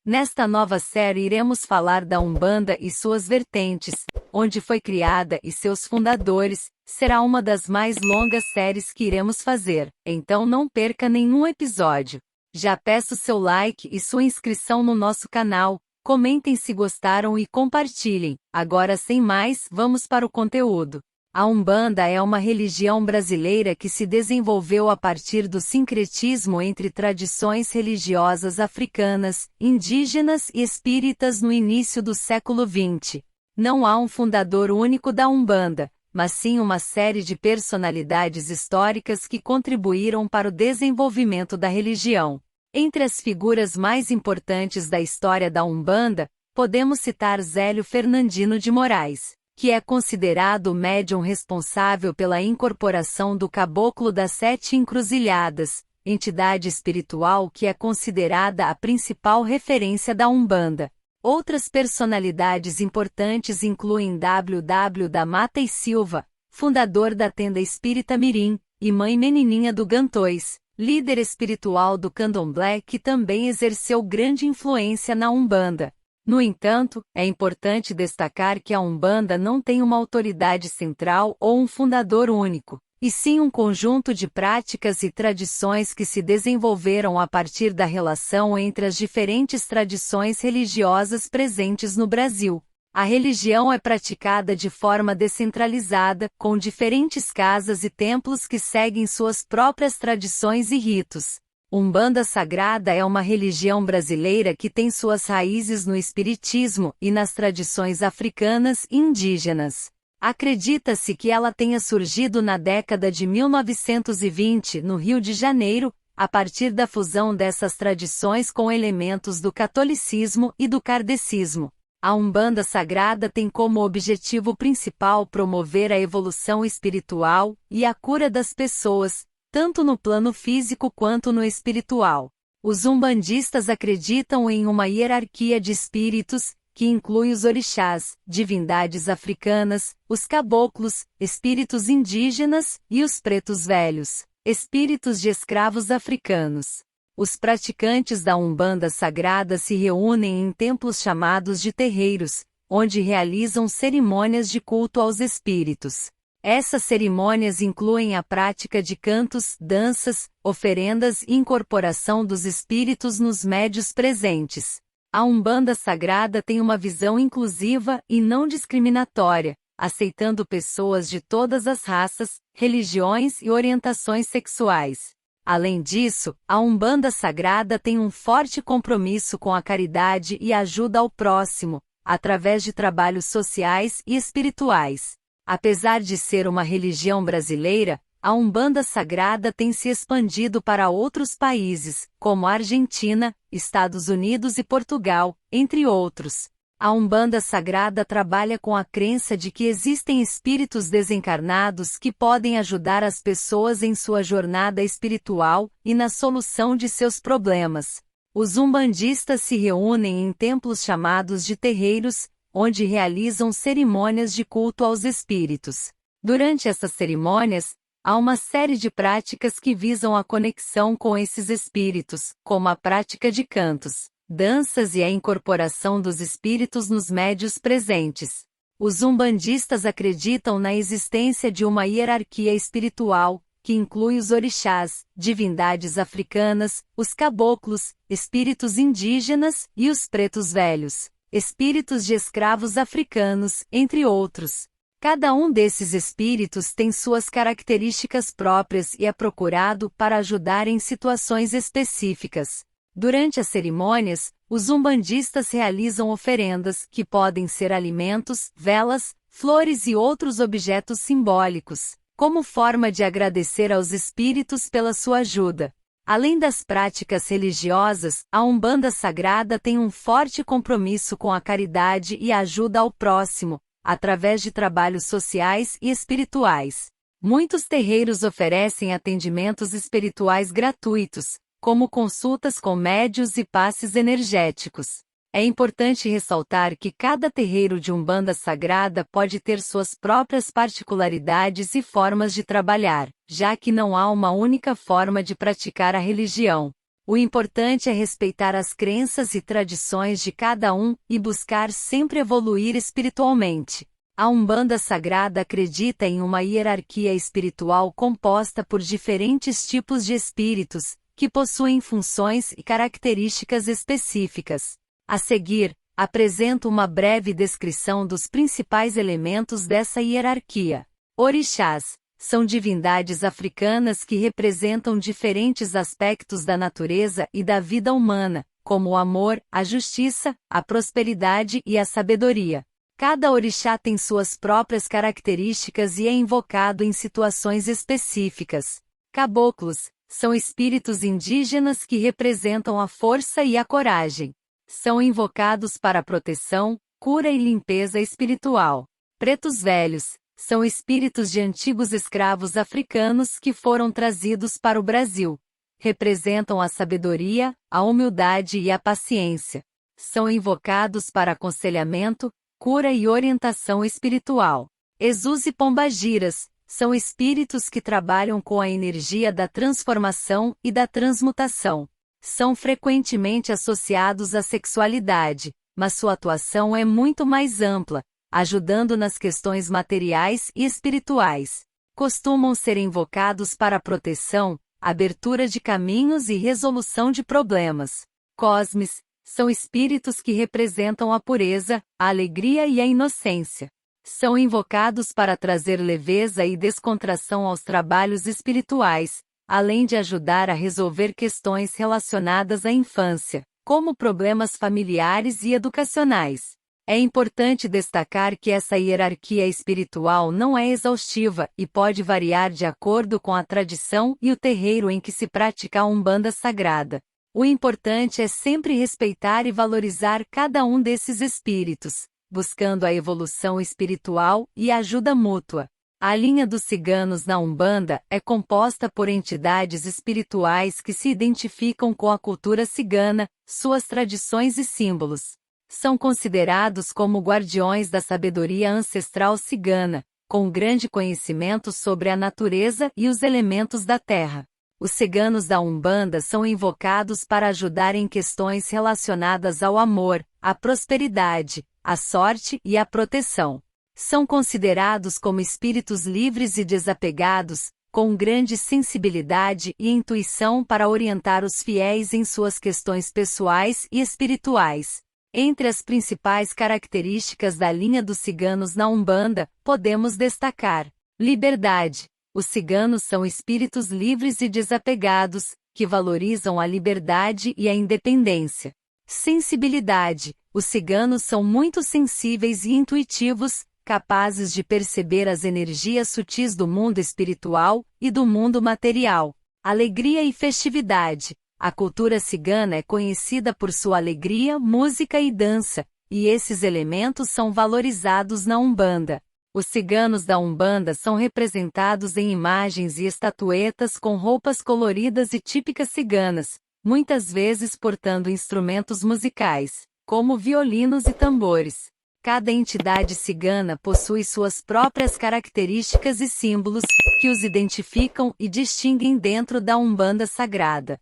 Nesta nova série iremos falar da Umbanda e suas vertentes, onde foi criada e seus fundadores. Será uma das mais longas séries que iremos fazer, então não perca nenhum episódio. Já peço seu like e sua inscrição no nosso canal, comentem se gostaram e compartilhem. Agora sem mais, vamos para o conteúdo. A Umbanda é uma religião brasileira que se desenvolveu a partir do sincretismo entre tradições religiosas africanas, indígenas e espíritas no início do século XX. Não há um fundador único da Umbanda, mas sim uma série de personalidades históricas que contribuíram para o desenvolvimento da religião. Entre as figuras mais importantes da história da Umbanda, podemos citar Zélio Fernandino de Moraes, que é considerado o médium responsável pela incorporação do Caboclo das Sete Encruzilhadas, entidade espiritual que é considerada a principal referência da Umbanda. Outras personalidades importantes incluem W.W. da Mata e Silva, fundador da Tenda Espírita Mirim, e Mãe Menininha do Gantois, líder espiritual do Candomblé que também exerceu grande influência na Umbanda. No entanto, é importante destacar que a Umbanda não tem uma autoridade central ou um fundador único, e sim um conjunto de práticas e tradições que se desenvolveram a partir da relação entre as diferentes tradições religiosas presentes no Brasil. A religião é praticada de forma descentralizada, com diferentes casas e templos que seguem suas próprias tradições e ritos. Umbanda Sagrada é uma religião brasileira que tem suas raízes no espiritismo e nas tradições africanas e indígenas. Acredita-se que ela tenha surgido na década de 1920 no Rio de Janeiro, a partir da fusão dessas tradições com elementos do catolicismo e do kardecismo. A Umbanda Sagrada tem como objetivo principal promover a evolução espiritual e a cura das pessoas, tanto no plano físico quanto no espiritual. Os umbandistas acreditam em uma hierarquia de espíritos, que inclui os orixás, divindades africanas, os caboclos, espíritos indígenas e os pretos velhos, espíritos de escravos africanos. Os praticantes da Umbanda Sagrada se reúnem em templos chamados de terreiros, onde realizam cerimônias de culto aos espíritos. Essas cerimônias incluem a prática de cantos, danças, oferendas e incorporação dos espíritos nos médios presentes. A Umbanda Sagrada tem uma visão inclusiva e não discriminatória, aceitando pessoas de todas as raças, religiões e orientações sexuais. Além disso, a Umbanda Sagrada tem um forte compromisso com a caridade e ajuda ao próximo, através de trabalhos sociais e espirituais. Apesar de ser uma religião brasileira, a Umbanda Sagrada tem se expandido para outros países, como Argentina, Estados Unidos e Portugal, entre outros. A Umbanda Sagrada trabalha com a crença de que existem espíritos desencarnados que podem ajudar as pessoas em sua jornada espiritual e na solução de seus problemas. Os umbandistas se reúnem em templos chamados de terreiros, onde realizam cerimônias de culto aos espíritos. Durante essas cerimônias, há uma série de práticas que visam a conexão com esses espíritos, como a prática de cantos, danças e a incorporação dos espíritos nos médios presentes. Os umbandistas acreditam na existência de uma hierarquia espiritual, que inclui os orixás, divindades africanas, os caboclos, espíritos indígenas e os pretos velhos, espíritos de escravos africanos, entre outros. Cada um desses espíritos tem suas características próprias e é procurado para ajudar em situações específicas. Durante as cerimônias, os umbandistas realizam oferendas, que podem ser alimentos, velas, flores e outros objetos simbólicos, como forma de agradecer aos espíritos pela sua ajuda. Além das práticas religiosas, a Umbanda Sagrada tem um forte compromisso com a caridade e a ajuda ao próximo, através de trabalhos sociais e espirituais. Muitos terreiros oferecem atendimentos espirituais gratuitos, como consultas com médios e passes energéticos. É importante ressaltar que cada terreiro de Umbanda Sagrada pode ter suas próprias particularidades e formas de trabalhar, já que não há uma única forma de praticar a religião. O importante é respeitar as crenças e tradições de cada um e buscar sempre evoluir espiritualmente. A Umbanda Sagrada acredita em uma hierarquia espiritual composta por diferentes tipos de espíritos, que possuem funções e características específicas. A seguir, apresento uma breve descrição dos principais elementos dessa hierarquia. Orixás são divindades africanas que representam diferentes aspectos da natureza e da vida humana, como o amor, a justiça, a prosperidade e a sabedoria. Cada orixá tem suas próprias características e é invocado em situações específicas. Caboclos são espíritos indígenas que representam a força e a coragem. São invocados para proteção, cura e limpeza espiritual. Pretos velhos são espíritos de antigos escravos africanos que foram trazidos para o Brasil. Representam a sabedoria, a humildade e a paciência. São invocados para aconselhamento, cura e orientação espiritual. Exus e pombagiras são espíritos que trabalham com a energia da transformação e da transmutação. São frequentemente associados à sexualidade, mas sua atuação é muito mais ampla, ajudando nas questões materiais e espirituais. Costumam ser invocados para proteção, abertura de caminhos e resolução de problemas. Cosmes são espíritos que representam a pureza, a alegria e a inocência. São invocados para trazer leveza e descontração aos trabalhos espirituais, além de ajudar a resolver questões relacionadas à infância, como problemas familiares e educacionais. É importante destacar que essa hierarquia espiritual não é exaustiva e pode variar de acordo com a tradição e o terreiro em que se pratica a Umbanda Sagrada. O importante é sempre respeitar e valorizar cada um desses espíritos, buscando a evolução espiritual e a ajuda mútua. A linha dos ciganos na Umbanda é composta por entidades espirituais que se identificam com a cultura cigana, suas tradições e símbolos. São considerados como guardiões da sabedoria ancestral cigana, com grande conhecimento sobre a natureza e os elementos da terra. Os ciganos da Umbanda são invocados para ajudar em questões relacionadas ao amor, à prosperidade, à sorte e à proteção. São considerados como espíritos livres e desapegados, com grande sensibilidade e intuição para orientar os fiéis em suas questões pessoais e espirituais. Entre as principais características da linha dos ciganos na Umbanda, podemos destacar: liberdade. Os ciganos são espíritos livres e desapegados, que valorizam a liberdade e a independência. Sensibilidade. Os ciganos são muito sensíveis e intuitivos, capazes de perceber as energias sutis do mundo espiritual e do mundo material. Alegria e festividade. A cultura cigana é conhecida por sua alegria, música e dança, e esses elementos são valorizados na Umbanda. Os ciganos da Umbanda são representados em imagens e estatuetas com roupas coloridas e típicas ciganas, muitas vezes portando instrumentos musicais, como violinos e tambores. Cada entidade cigana possui suas próprias características e símbolos, que os identificam e distinguem dentro da Umbanda Sagrada.